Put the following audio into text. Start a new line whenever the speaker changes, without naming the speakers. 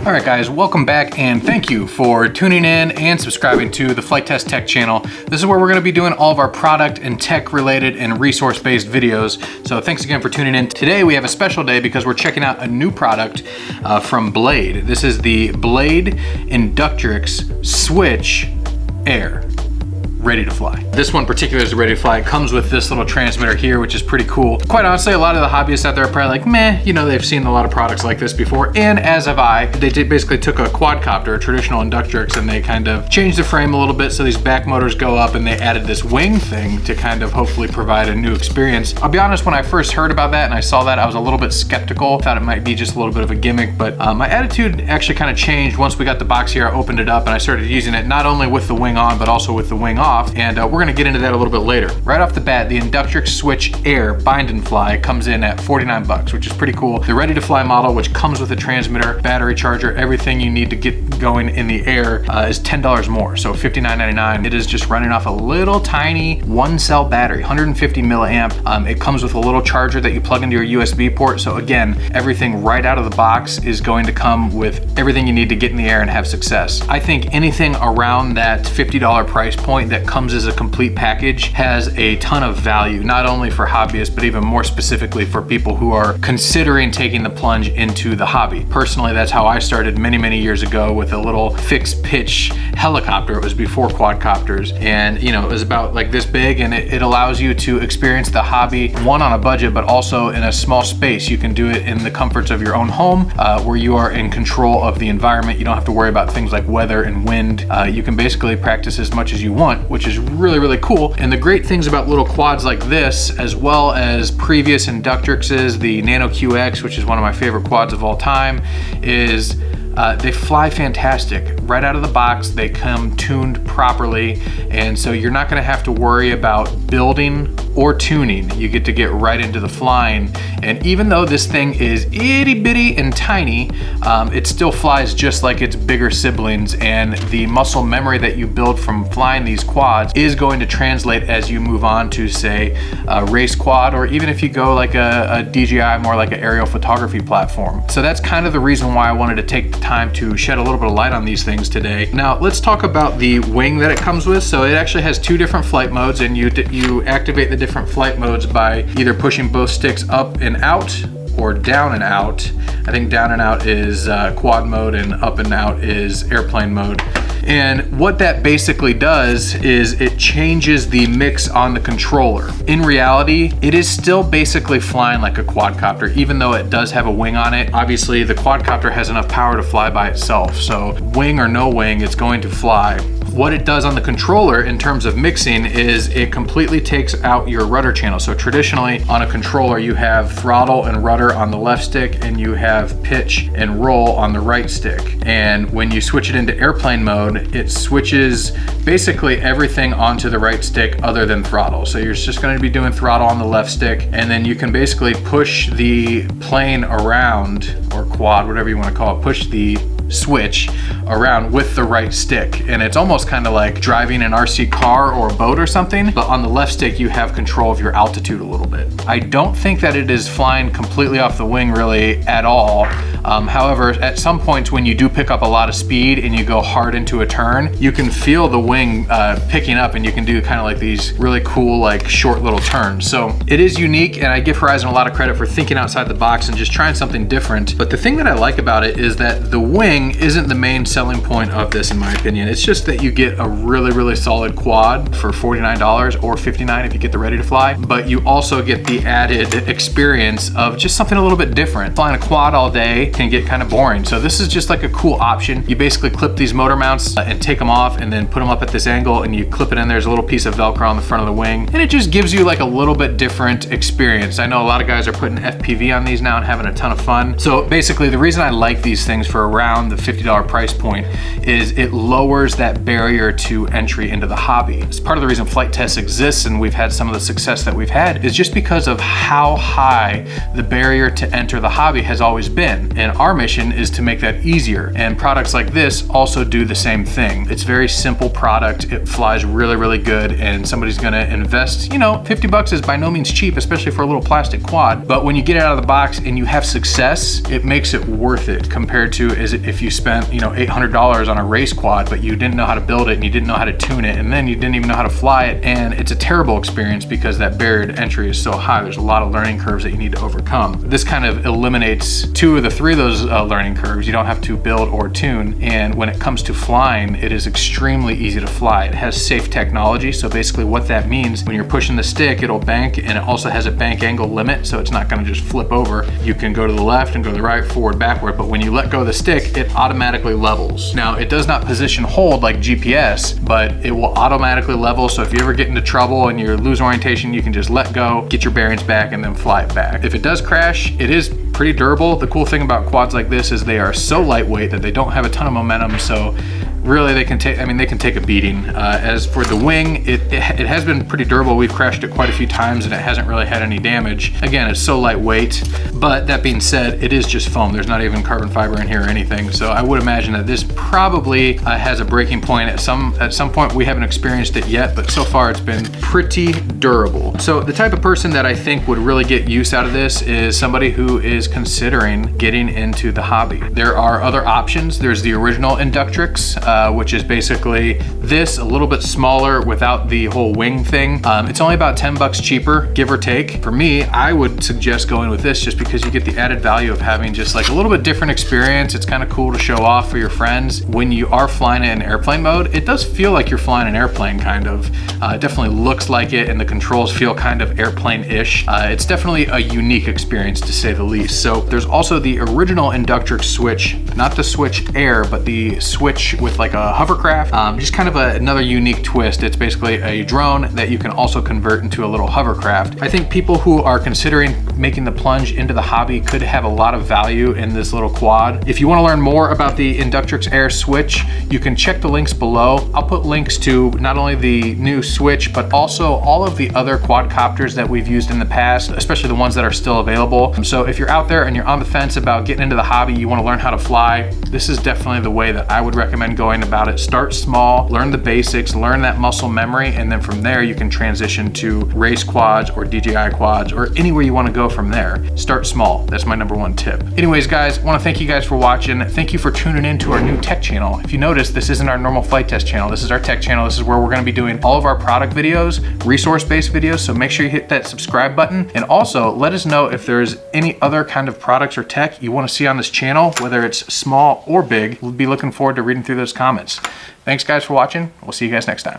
All right guys, welcome back and thank you for tuning in and subscribing to the Flight Test Tech channel. This is where we're gonna be doing all of our product and tech related and resource-based videos. So thanks again for tuning in. Today we have a special day because we're checking out a new product from Blade. This is the Blade Inductrix Switch Air. Ready to fly. This one particularly is ready to fly. It comes with this little transmitter here, which is pretty cool. Quite honestly, a lot of the hobbyists out there are probably like, meh, you know, they've seen a lot of products like this before. And as have I. They basically took a quadcopter, a traditional Inductrix, and they kind of changed the frame a little bit so these back motors go up, and they added this wing thing to kind of hopefully provide a new experience. I'll be honest, when I first heard about that and I saw that, I was a little bit skeptical. Thought it might be just a little bit of a gimmick, but my attitude actually kind of changed once we got the box here. I opened it up and I started using it not only with the wing on, but also with the wing off. And we're gonna get into that a little bit later. Right off the bat, the Inductrix Switch Air Bind and Fly comes in at 49 bucks, which is pretty cool. The ready to fly model, which comes with a transmitter, battery charger, everything you need to get going in the air is $10 more, so $59.99. It is just running off a little tiny 1-cell battery, 150 milliamp. It comes with a little charger that you plug into your USB port. So again, everything right out of the box is going to come with everything you need to get in the air and have success. I think anything around that $50 price point that comes as a complete package has a ton of value, not only for hobbyists, but even more specifically for people who are considering taking the plunge into the hobby. Personally, that's how I started many years ago with a little fixed pitch helicopter. It was before quadcopters, and you know, it was about like this big, and it allows you to experience the hobby, one, on a budget, but also in a small space. You can do it in the comforts of your own home, where you are in control of the environment. You don't have to worry about things like weather and wind. You can basically practice as much as you want, which is really cool. And the great things about little quads like this, as well as previous Inductrixes, the Nano QX, which is one of my favorite quads of all time, is they fly fantastic. Right out of the box, they come tuned properly, and so you're not gonna have to worry about building or tuning. You get to get right into the flying. And even though this thing is itty bitty and tiny, it still flies just like its bigger siblings, and the muscle memory that you build from flying these quads is going to translate as you move on to, say, a race quad, or even if you go like a DJI, more like an aerial photography platform. So that's kind of the reason why I wanted to take the time to shed a little bit of light on these things today. Now let's talk about the wing that it comes with. So it actually has two different flight modes, and you activate the different flight modes by either pushing both sticks up and out or down and out. I think down and out is quad mode, and up and out is airplane mode. And what that basically does is it changes the mix on the controller. In reality, it is still basically flying like a quadcopter, even though it does have a wing on it. Obviously, the quadcopter has enough power to fly by itself, so wing or no wing, it's going to fly. What it does on the controller in terms of mixing is it completely takes out your rudder channel. So traditionally on a controller, you have throttle and rudder on the left stick, and you have pitch and roll on the right stick. And when you switch it into airplane mode, it switches basically everything onto the right stick other than throttle. So you're just going to be doing throttle on the left stick, and then you can basically push the plane around, or quad, whatever you want to call it, push the switch around with the right stick. And it's almost kind of like driving an RC car or a boat or something, but on the left stick you have control of your altitude a little bit. I don't think that it is flying completely off the wing really at all. However, at some points when you do pick up a lot of speed and you go hard into a turn, you can feel the wing picking up, and you can do kind of like these really cool like short little turns. So it is unique, and I give Horizon a lot of credit for thinking outside the box and just trying something different. But the thing that I like about it is that the wing isn't the main selling point of this, in my opinion. It's just that you get a really solid quad for $49 or $59 if you get the ready to fly, but you also get the added experience of just something a little bit different. Flying a quad all day can get kind of boring, so this is just like a cool option. You basically clip these motor mounts and take them off, and then put them up at this angle, and you clip it in. There's a little piece of Velcro on the front of the wing, and it just gives you like a little bit different experience. I know a lot of guys are putting FPV on these now and having a ton of fun. So basically the reason I like these things for around the $50 price point is it lowers that barrier to entry into the hobby. It's part of the reason Flight Test exists, and we've had some of the success that we've had, is just because of how high the barrier to enter the hobby has always been. And our mission is to make that easier. And products like this also do the same thing. It's a very simple product. It flies really, really good, and somebody's gonna invest, you know, 50 bucks is by no means cheap, especially for a little plastic quad. But when you get it out of the box and you have success, it makes it worth it compared to if you spent, you know, $800 on a race quad, but you didn't know how to build it and you didn't know how to tune it, and then you didn't even know how to fly it. And it's a terrible experience because that barrier to entry is so high. There's a lot of learning curves that you need to overcome. This kind of eliminates 2 of the 3 of those learning curves. You don't have to build or tune. And when it comes to flying, it is extremely easy to fly. It has safe technology. So basically what that means, when you're pushing the stick, it'll bank, and it also has a bank angle limit. So it's not gonna just flip over. You can go to the left and go to the right, forward, backward. But when you let go of the stick, it automatically levels. Now, it does not position hold like GPS, but it will automatically level. So if you ever get into trouble and you lose orientation, you can just let go, get your bearings back, and then fly it back. If it does crash, it is pretty durable. The cool thing about quads like this is they are so lightweight that they don't have a ton of momentum. So really they can take, I mean, they can take a beating. As for the wing, it has been pretty durable. We've crashed it quite a few times and it hasn't really had any damage. Again, it's so lightweight, but that being said, it is just foam. There's not even carbon fiber in here or anything. So I would imagine that this probably has a breaking point at some point. We haven't experienced it yet, but so far it's been pretty durable. So the type of person that I think would really get use out of this is somebody who is considering getting into the hobby. There are other options. There's the original Inductrix, which is basically this, a little bit smaller without the whole wing thing. It's only about 10 bucks cheaper, give or take. For me, I would suggest going with this just because you get the added value of having just like a little bit different experience. It's kind of cool to show off for your friends. When you are flying it in airplane mode, it does feel like you're flying an airplane kind of. It definitely looks like it, and the controls feel kind of airplane-ish. It's definitely a unique experience to say the least. So there's also the original Inductrix Switch, not the Switch Air, but the Switch with like a hovercraft, just kind of another unique twist. It's basically a drone that you can also convert into a little hovercraft. I think people who are considering making the plunge into the hobby could have a lot of value in this little quad. If you want to learn more about the Inductrix Air Switch, you can check the links below. I'll put links to not only the new Switch, but also all of the other quadcopters that we've used in the past, especially the ones that are still available. So if you're out there and you're on the fence about getting into the hobby, you want to learn how to fly, this is definitely the way that I would recommend going about it. Start small, learn the basics, learn that muscle memory, and then from there you can transition to race quads or DJI quads or anywhere you want to go from there. Start small. That's my #1 tip. Anyways, guys, I want to thank you guys for watching. Thank you for tuning in to our new tech channel. If you notice, this isn't our normal flight test channel. This is our tech channel. This is where we're going to be doing all of our product videos, resource-based videos. So make sure you hit that subscribe button, and also let us know if there's any other kind of products or tech you want to see on this channel, whether it's small or big. We'll be looking forward to reading through those comments. Thanks guys for watching. We'll see you guys next time.